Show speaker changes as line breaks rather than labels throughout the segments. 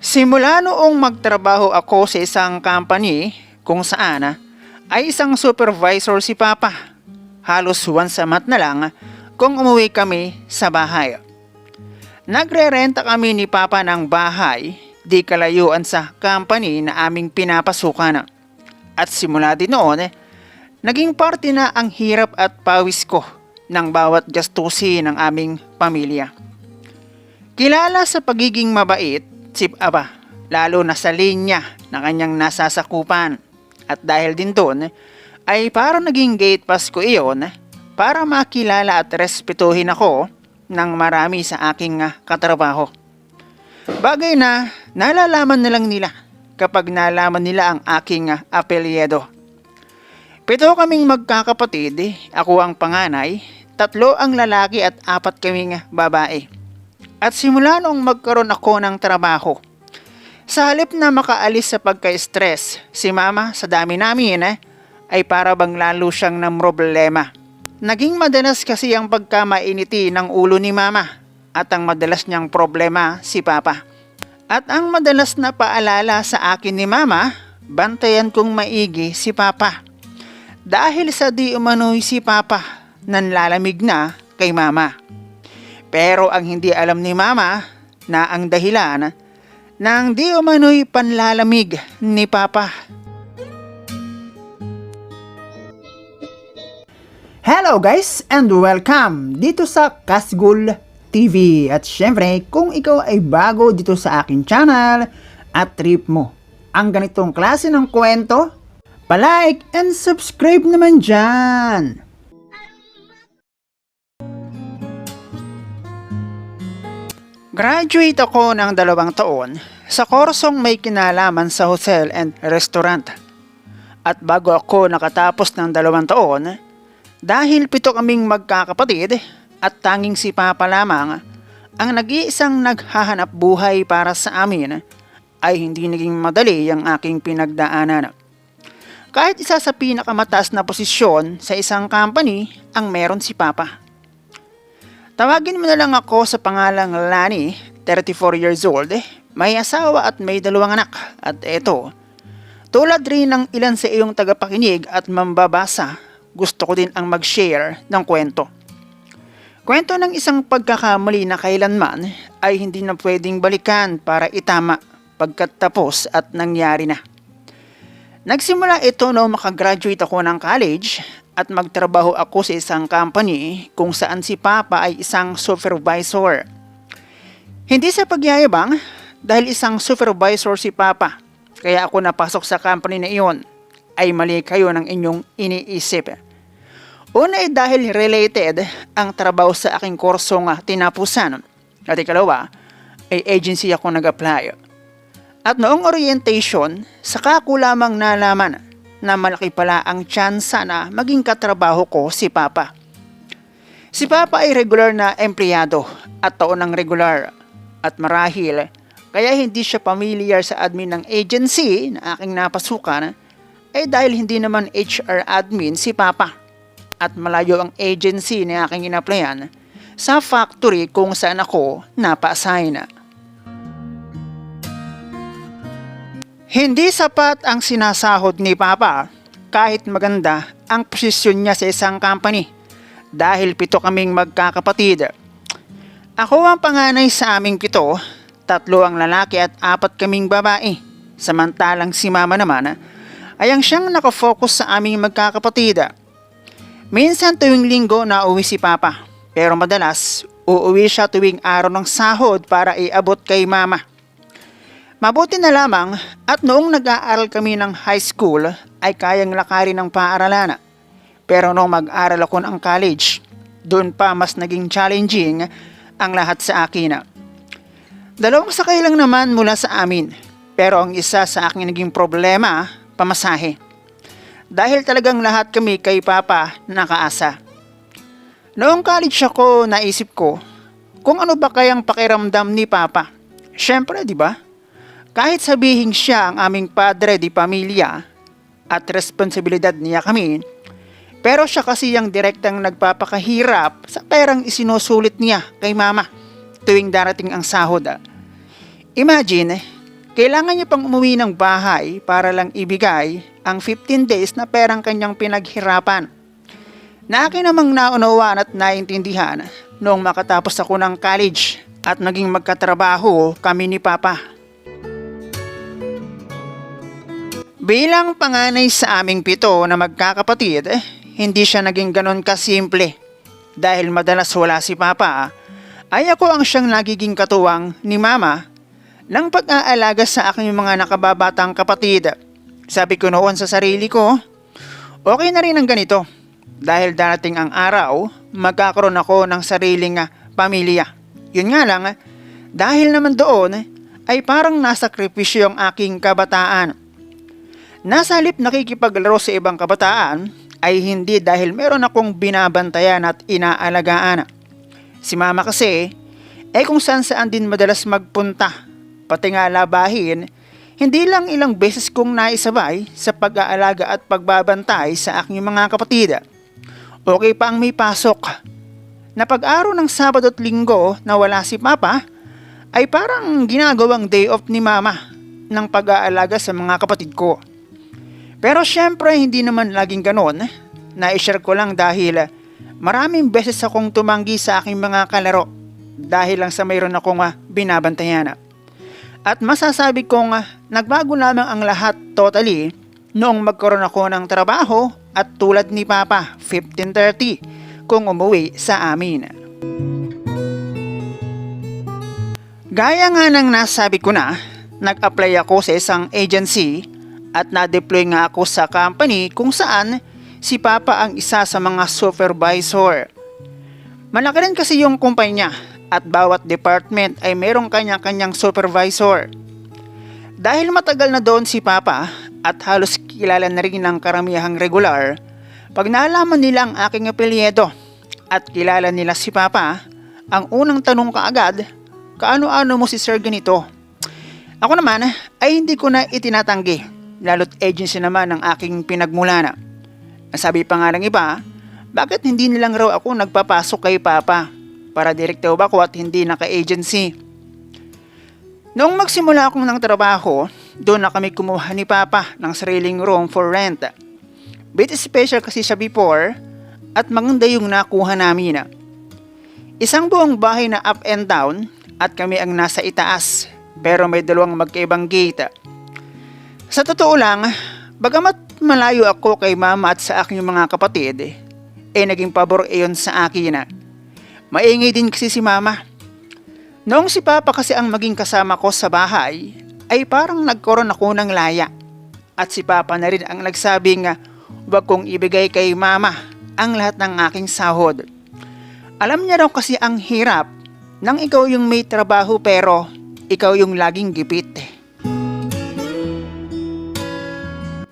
Simula noong magtrabaho ako sa isang company kung saan ay isang supervisor si Papa. Halos once a month na lang kung umuwi kami sa bahay. Nagre-renta kami ni Papa ng bahay di kalayuan sa company na aming pinapasukan. At simula din noon, naging parte na ang hirap at pawis ko ng bawat gastusin ng aming pamilya. Kilala sa pagiging mabait si Papa, lalo na sa linya na kanyang nasasakupan. At dahil din doon, ay parang naging gate pass ko iyon para makilala at respetuhin ako ng marami sa aking katrabaho. Bagay na nalalaman na lang nila kapag nalaman nila ang aking apelyido. 7 kaming magkakapatid, ako ang panganay, 3 ang lalaki at 4 kaming babae. At simula noong magkaroon ako ng trabaho, sa halip na makaalis sa pagka-stress, si Mama sa dami namin ay para bang lalo siyang namroblema. Naging madalas kasi ang pagkamainiti ng ulo ni Mama at ang madalas niyang problema si Papa. At ang madalas na paalala sa akin ni Mama, bantayan kong maigi si Papa. Dahil sa di umano'y si Papa nanlalamig na kay Mama. Pero ang hindi alam ni Mama na ang dahilan ng di umano'y panlalamig ni Papa. Hello guys and welcome dito sa Kasgul TV. At syempre kung ikaw ay bago dito sa akin channel at trip mo ang ganitong klase ng kwento, palike and subscribe naman dyan. Graduate ako ng 2 taon sa kursong may kinalaman sa hotel and restaurant. At bago ako nakatapos ng 2 taon, dahil 7 kaming magkakapatid at tanging si Papa lamang ang nag-iisang naghahanap buhay para sa amin, ay hindi naging madali ang aking pinagdaanan. Kahit isa sa pinakamataas na posisyon sa isang company ang meron si Papa. Tawagin mo na lang ako sa pangalang Lani, 34 years old, may asawa at may 2 anak. At eto, tulad rin ng ilan sa iyong tagapakinig at mambabasa, gusto ko din ang mag-share ng kwento. Kwento ng isang pagkakamali na kailanman ay hindi na pwedeng balikan para itama pagkat tapos at nangyari na. Nagsimula ito noong makagraduate ako ng college at magtrabaho ako sa isang company kung saan si Papa ay isang supervisor. Hindi sa pagyayabang dahil isang supervisor si Papa, kaya ako napasok sa company na iyon, ay mali kayo ng inyong iniisip. Una ay dahil related ang trabaho sa aking kursong tinapusan. At ikalawa ay agency ako nag-apply. At noong orientation, saka ko lamang nalaman na malaki pala ang tsansa na maging katrabaho ko si Papa. Si Papa ay regular na empleyado at taon ng regular. At marahil, kaya hindi siya familiar sa admin ng agency na aking napasukan, ay dahil hindi naman HR admin si Papa. At malayo ang agency na aking in-applyan sa factory kung saan ako napa-assign. Hindi sapat ang sinasahod ni Papa kahit maganda ang posisyon niya sa isang company dahil 7 kaming magkakapatid. Ako ang panganay sa aming 7, 3 ang lalaki at 4 kaming babae. Samantalang si Mama naman ay ang siyang nakafocus sa aming magkakapatid. Minsan tuwing linggo na uwi si Papa, pero madalas uuwi siya tuwing araw ng sahod para iabot kay Mama. Mabuti na lamang at noong nag-aaral kami ng high school ay kayang lakarin ng paaralan. Pero noong mag-aral ako ng college, doon pa mas naging challenging ang lahat sa akin. 2 sakay lang naman mula sa amin, pero ang isa sa akin naging problema, pamasahe. Dahil talagang lahat kami kay Papa nakaasa. Noong college ako, naisip ko kung ano ba kayang pakiramdam ni Papa. Syempre, di ba? Kahit sabihin siya ang aming padre di pamilya at responsibilidad niya kami, pero siya kasi yung direktang nagpapakahirap sa perang isinusulit niya kay Mama tuwing darating ang sahod. Imagine, Kailangan niya pang umuwi ng bahay para lang ibigay ang 15 days na perang kanyang pinaghirapan. Na akin namang naunawaan at naintindihan noong makatapos ako ng college at naging magkatrabaho kami ni Papa. Bilang panganay sa aming 7 na magkakapatid, hindi siya naging ganon kasimple. Dahil madalas wala si Papa, ay ako ang siyang nagiging katuwang ni Mama ng pag-aalaga sa aking mga nakababatang kapatid. Sabi ko noon sa sarili ko, okay na rin ang ganito dahil darating ang araw, magkakaroon ako ng sariling pamilya. Yun nga lang, dahil naman doon ay parang nasakripisyo ang aking kabataan. Nasa halip nakikipaglaro sa ibang kabataan ay hindi dahil meron akong binabantayan at inaalagaan. Si Mama kasi ay kung saan din madalas magpunta. Pati nga labahin, hindi lang ilang beses kong naisabay sa pag-aalaga at pagbabantay sa aking mga kapatid. Okay pa ang may pasok. Na pag-araw ng Sabado at Linggo na wala si Papa, ay parang ginagawang day off ni Mama ng pag-aalaga sa mga kapatid ko. Pero syempre hindi naman laging ganon. Na-share ko lang dahil maraming beses akong tumanggi sa aking mga kalaro dahil lang sa mayroon akong binabantayan. At masasabi kong nagbago lamang ang lahat totally noong magkaroon ako ng trabaho at tulad ni Papa 15:30 kung umuwi sa amin. Gaya nga ng nasabi ko na, nag-apply ako sa isang agency at na-deploy nga ako sa company kung saan si Papa ang isa sa mga supervisor. Malaki rin kasi yung kumpanya at bawat department ay merong kanya-kanyang supervisor. Dahil matagal na doon si Papa at halos kilala na rin ng karamihang regular, pag nalaman nila ang aking apelyido at kilala nila si Papa, ang unang tanong kaagad, kaano-ano mo si Sir ganito? Ako naman ay hindi ko na itinatanggi, lalo't agency naman ang aking pinagmulana. Sabi pa nga ng iba, bakit hindi nilang raw ako nagpapasok kay Papa? Para direkto ba ko at hindi naka-agency? Noong magsimula akong ng trabaho, doon na kami kumuha ni Papa ng sariling room for rent. Bit special kasi siya before at maganda yung nakuha namin. Isang buong bahay na up and down at kami ang nasa itaas pero may 2 magkaibang gate. Sa totoo lang, bagamat malayo ako kay Mama at sa aking mga kapatid, naging pabor iyon sa akin. Maingay din kasi si Mama. Noong si Papa kasi ang maging kasama ko sa bahay, ay parang nagkaroon ako ng laya. At si Papa na rin ang nagsabing huwag kong ibigay kay Mama ang lahat ng aking sahod. Alam niya raw kasi ang hirap nang ikaw yung may trabaho pero ikaw yung laging gipit.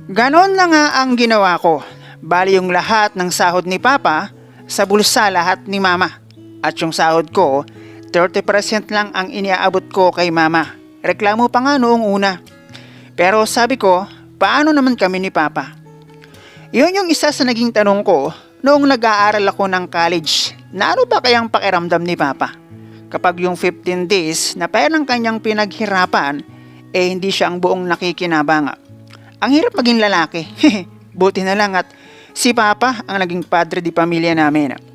Ganon na nga ang ginawa ko. Bali yung lahat ng sahod ni Papa sa bulsa lahat ni Mama. At yung sahod ko, 30% lang ang iniaabot ko kay Mama. Reklamo pa nga noong una. Pero sabi ko, paano naman kami ni Papa? Yun yung isa sa naging tanong ko noong nag-aaral ako ng college. Na ano ba kayang pakiramdam ni Papa? Kapag yung 15 days na perang kanyang pinaghirapan, hindi siya ang buong nakikinabang. Ang hirap maging lalaki. Buti na lang at si Papa ang naging padre di pamilya namin.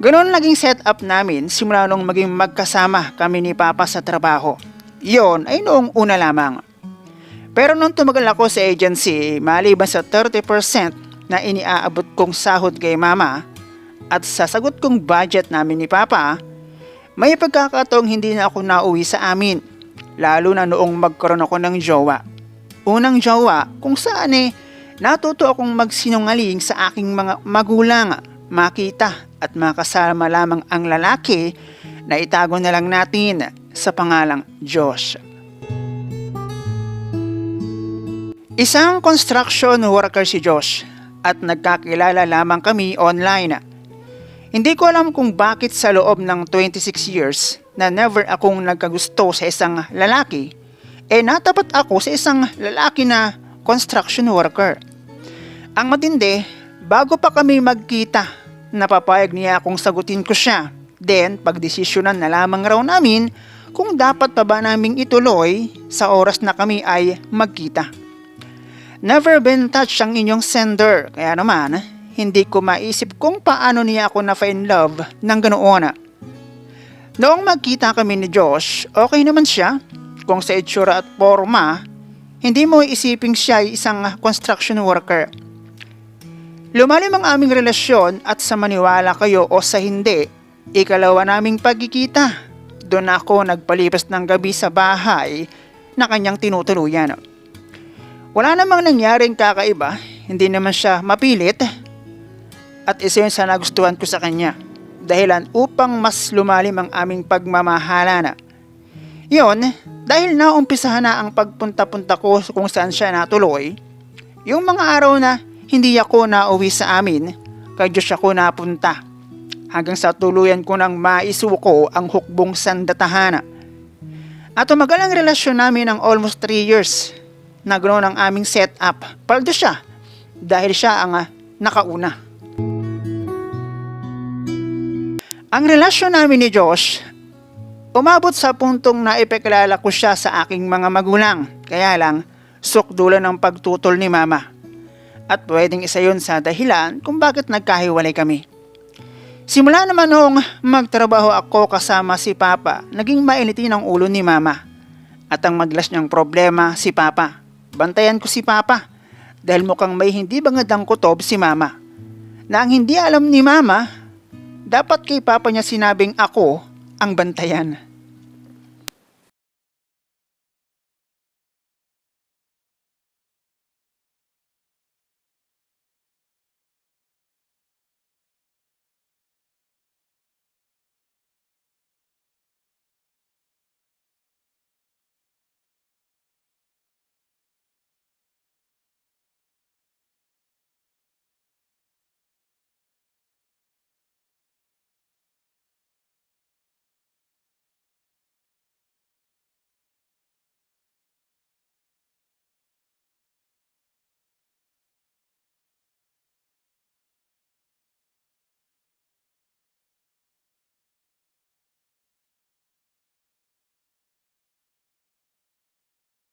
Ganon naging setup namin simula nung maging magkasama kami ni Papa sa trabaho. Yon ay noong una lamang. Pero nung tumagal ako sa agency, maliban sa 30% na iniaabot kong sahod kay Mama at sa sagot kong budget namin ni Papa, may pagkakataong hindi na ako nauwi sa amin. Lalo na noong magkaroon ako ng jowa. Unang jowa kung saan natuto akong magsinungaling sa aking mga magulang, makita at makasama lamang ang lalaki na itago na lang natin sa pangalang Diyos. Isang construction worker si Josh at nagkakilala lamang kami online. Hindi ko alam kung bakit sa loob ng 26 years na never akong nagkagusto sa isang lalaki, natapat ako sa isang lalaki na construction worker. Ang matindi, bago pa kami magkita, napapayag niya akong sagutin ko siya. Then, pagdesisyonan na lamang raw namin kung dapat pa ba naming ituloy sa oras na kami ay magkita. Never been touched ang inyong sender, kaya naman hindi ko maisip kung paano niya ako na-fall in love ng ganoon. Noong magkita kami ni Josh, okay naman siya. Kung sa itsura at forma, hindi mo isiping siya ay isang construction worker. Lumalim ang aming relasyon at sa maniwala kayo o sa hindi, ikalawa naming pagkikita. Doon ako nagpalipas ng gabi sa bahay na kanyang tinutuluyan. Wala namang nangyaring kakaiba, hindi naman siya mapilit at isa yun sa nagustuhan ko sa kanya. Dahilan upang mas lumalim ang aming pagmamahalan. Yun, dahil naumpisahan na ang pagpunta-punta ko kung saan siya natuloy, yung mga araw na hindi ako nauwi sa amin, kay Diyos ako napunta. Hanggang sa tuluyan ko nang maisuko ang hukbong sandatahan. At tumagal ang relasyon namin ng almost 3 years. Naganoon ang aming setup. Paldo siya dahil siya ang nakauna. Ang relasyon namin ni Josh, umabot sa puntong naipakilala ko siya sa aking mga magulang. Kaya lang, sukdulan ng pagtutol ni mama. At pwedeng isa yun sa dahilan kung bakit nagkahiwalay kami. Simula naman noong magtrabaho ako kasama si Papa, naging mainitin ang ulo ni Mama. At ang madalas niyang problema si Papa. Bantayan ko si Papa dahil mukhang may hindi bangad kutob si Mama. Na ang hindi alam ni Mama, dapat kay Papa niya sinabing ako ang bantayan.